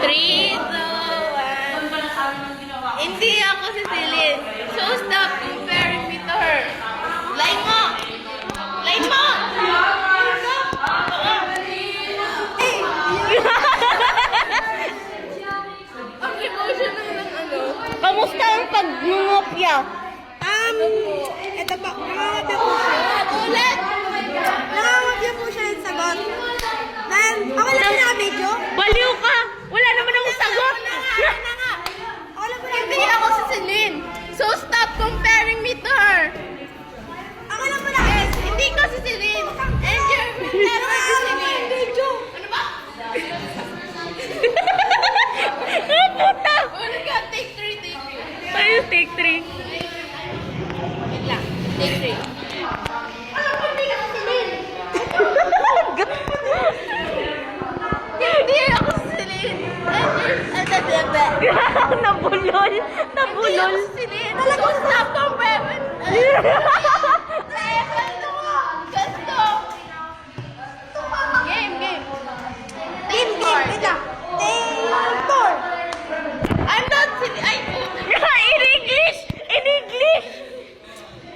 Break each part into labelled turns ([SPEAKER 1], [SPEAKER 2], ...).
[SPEAKER 1] 3, 2, 1. Hindi ako si Celine. So stop comparing me to her. Line mo! Line mo! Ang emotional ng ano.
[SPEAKER 2] Kamusta ang pag-ngopya?
[SPEAKER 3] Ito po, nangangapya po siya.
[SPEAKER 1] Ulit!
[SPEAKER 3] Nangangapya po siya yung sagot. Dahil, ako lang na-video.
[SPEAKER 2] Baliw ka! Wala naman akong sagot!
[SPEAKER 3] Ako lang po
[SPEAKER 1] Hindi ako si Celine. So stop comparing me to her.
[SPEAKER 3] Ako lang po na
[SPEAKER 1] Yes, hindi ko si Celine. And you're never si Celine. Ano ba?
[SPEAKER 2] Puta!
[SPEAKER 1] Ulit ka, take 3, take 3.
[SPEAKER 2] Tayo, take 3.
[SPEAKER 1] Wait lang, take 3. Hindi ako si Celine.
[SPEAKER 2] Nabulol!
[SPEAKER 1] Hindi
[SPEAKER 2] Nabulol!
[SPEAKER 1] ako si Celine. So stop comparing. Gusto. Game, game.
[SPEAKER 3] Team, wait lang. Team 4.
[SPEAKER 1] I'm not Celine. Ay,
[SPEAKER 2] In English! In English!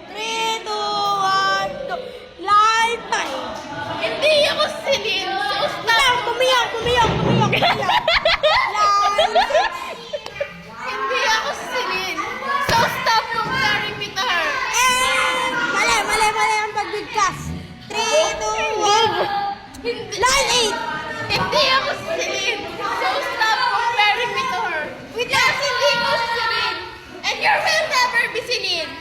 [SPEAKER 3] 3, 2, 1, go. Live time.
[SPEAKER 1] hindi ako si Celine. So stop.
[SPEAKER 3] Kumiyak. Live.
[SPEAKER 1] Hindi ako si Celine. So stop comparing me to her.
[SPEAKER 3] And, mali ang pagbigkas. 3, 2, 1.
[SPEAKER 1] Hindi.
[SPEAKER 3] Line 8.
[SPEAKER 1] Hindi ako si Celine. So stop comparing me to her. Yes, hindi ko si Celine. And you will never be Celine.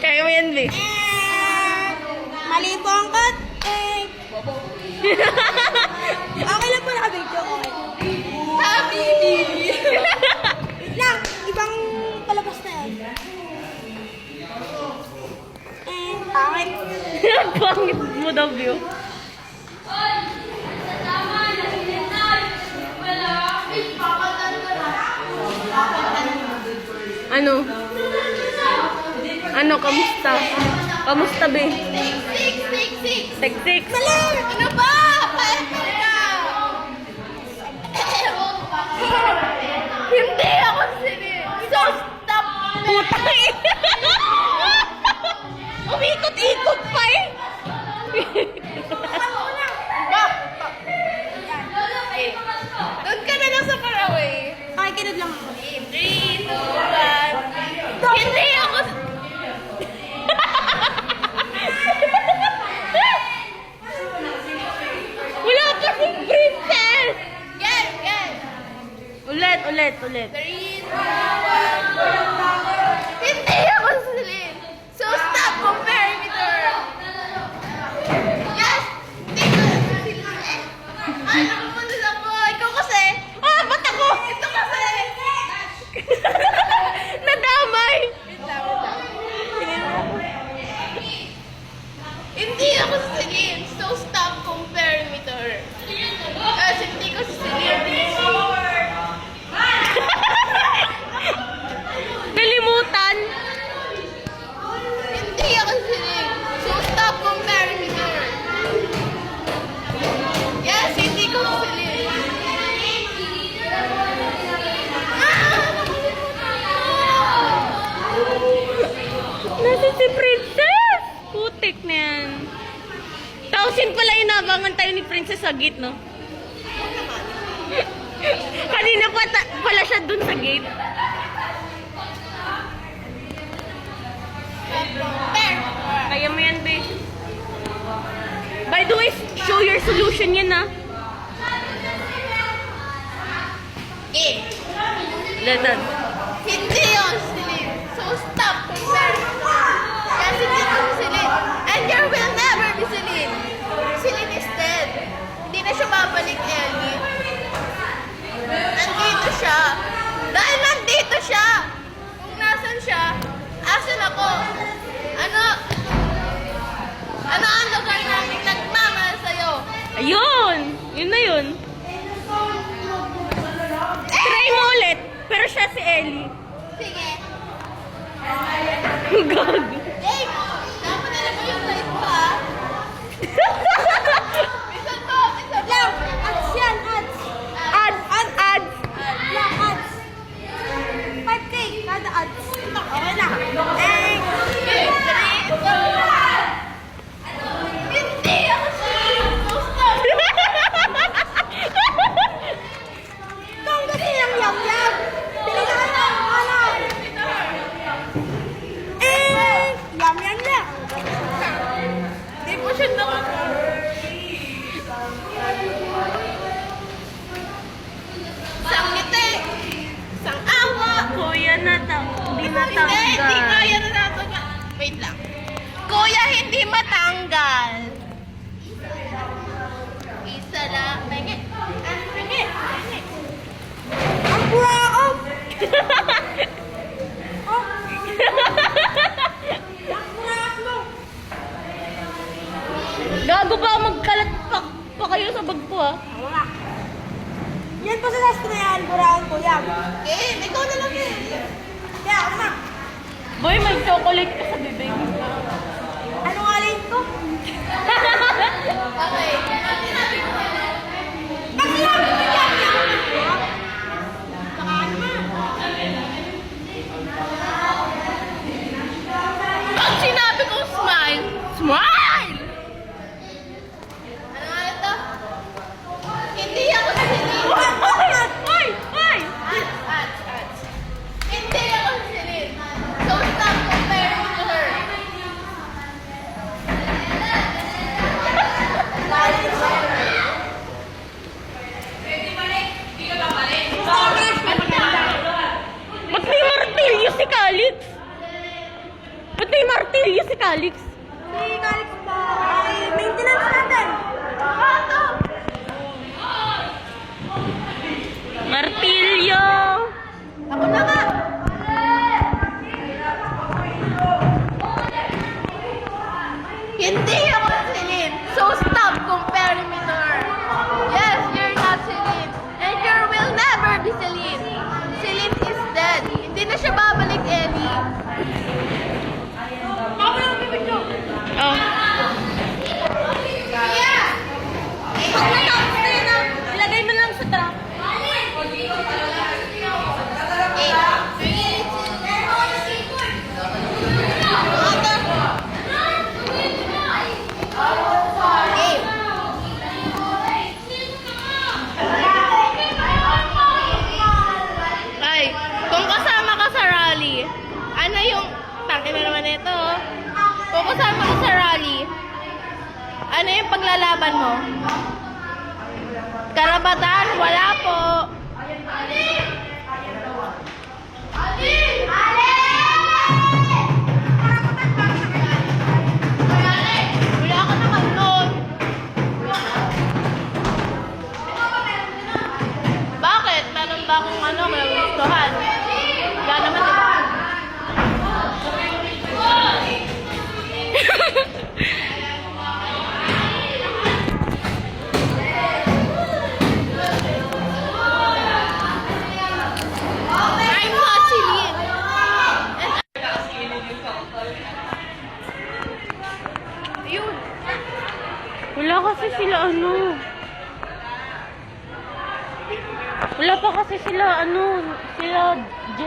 [SPEAKER 2] Kaya mo yan, B.
[SPEAKER 3] And, mali po ang cut. Okay lang po naka-video. Okay.
[SPEAKER 1] Habibi.
[SPEAKER 3] Wait lang, ibang palabas na yan. And, pangit.
[SPEAKER 2] Pangit mo daw, view. Ano? Ano, kamusta? Kamusta, be?
[SPEAKER 1] Take 6, take 6.
[SPEAKER 2] Tek-tek.
[SPEAKER 1] Ano ba? Paano ka? Hindi ako si Celine. So stop.
[SPEAKER 2] Putang ina. Umikot-ikot pa eh.
[SPEAKER 1] Doon ka na lang sa Paraguay.
[SPEAKER 3] Pakikinod lang ako.
[SPEAKER 1] 3, 2, 1. Hindi ako
[SPEAKER 2] Wala kasing princess.
[SPEAKER 1] Yes, yes.
[SPEAKER 2] Ulit.
[SPEAKER 1] 3, 2, 1. Hindi ako si Celine. So stop comparing me to her. Yes. Hindi ko si Celine. Ay, nakapunod ako. Ikaw kasi.
[SPEAKER 2] Ah, ba't ako?
[SPEAKER 1] Ito kasi.
[SPEAKER 2] Nadamay.
[SPEAKER 1] Hindi ako si Celine. So stop comparing me to her. Kasi hindi ko si Celine.
[SPEAKER 2] Nalimutan.
[SPEAKER 1] Hindi ako si Celine. So stop comparing me to her. Yes, hindi ko si Celine.
[SPEAKER 2] Nasa si princess. Putik na yan. Tausin pala inabangan tayo ni Princess sa gate, no? Kanina pa pala siya dun sa gate. Kaya mo yan, babe. By the way, show your solution yan, ha?
[SPEAKER 1] Game.
[SPEAKER 2] Letan.
[SPEAKER 1] Hindi ako si Celine. So stop comparing me to her. Kasi hindi ako si Celine. And you will never be Celine. Celine is dead. Hindi na siya babalik, Ellie. Nandito siya. Dahil nandito siya. Kung nasan siya, asan ako? Ano ang lugar namin nagmamahal sa'yo?
[SPEAKER 2] Ayun! Yun na yun. Try mo ulit. Pero siya si Ellie.
[SPEAKER 1] Sige.
[SPEAKER 2] Gag.
[SPEAKER 1] Dave, dapat alam mo yung life ko, ha? Bisan to.
[SPEAKER 3] Lang, ads yan, ads.
[SPEAKER 1] Hindi matanggal. Isa lang. Tingin. Tingin.
[SPEAKER 3] Ang pura ako!
[SPEAKER 2] Gago pa, magkalat pa kayo sa bag ko ah.
[SPEAKER 3] Wala. Yan po sa last na yan, buraon ko yan.
[SPEAKER 1] Eh, ikaw na lang eh.
[SPEAKER 3] Kaya ako na.
[SPEAKER 2] Boy, may chocolate ka sa bibig.
[SPEAKER 3] Ano nga late ko?
[SPEAKER 1] Okay.
[SPEAKER 3] Pag sinabi ko yan, baka ano ma?
[SPEAKER 1] Pag sinabi kong smile, smile! Ano nga ito? Hindi ako si Celine.
[SPEAKER 2] Ay! Ay!
[SPEAKER 1] Ats. Hindi ako si Celine. So stop comparing to her.
[SPEAKER 2] Ba't may martilyo si Calix? Ba't may martilyo si Calix?
[SPEAKER 3] Si Calix ba? Ay, maintenance natin.
[SPEAKER 2] Martilyo!
[SPEAKER 1] Ako na nga. Hindi ako si Celine. So stop comparing me to her. Yes, you're not Celine. And you will never be Celine. Celine is dead. Hindi na siya babalik, Ellie.
[SPEAKER 2] Oh.
[SPEAKER 1] Yeah!
[SPEAKER 2] Pag natapos na yun ah, ilagay mo lang sa trap.
[SPEAKER 1] Ay, kung kasama ka sa rally, ano yung... Tangin na naman ito, oh. Kung kasama ka sa rally, ano yung paglalaban mo? Karapatan? Wala po. Wala ka naman nun. Bakit? Meron ba akong ano, magustuhan? Wala naman, di ba? I'm not Celine. Ayun.
[SPEAKER 2] Wala kasi sila ano. Wala pa kasi sila ano, sila J.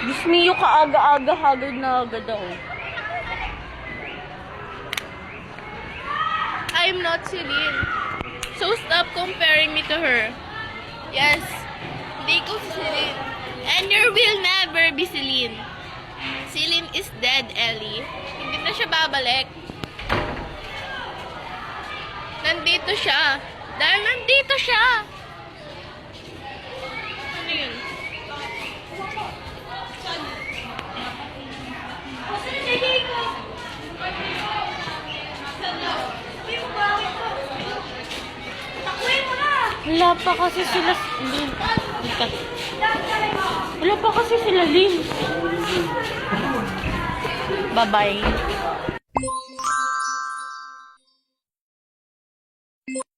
[SPEAKER 2] Diyos mio, kaaga-aga, haggard na agad ako.
[SPEAKER 1] I'm not Celine. So stop comparing me to her. Yes, hindi ko si Celine. And you will never be Celine. Celine is dead, Ellie. Hindi na siya babalik. Nandito siya. Dahil nandito siya. Ano yun?
[SPEAKER 2] Wala pa kasi sila Lin. Wala pa kasi sila Lin. Bye-bye.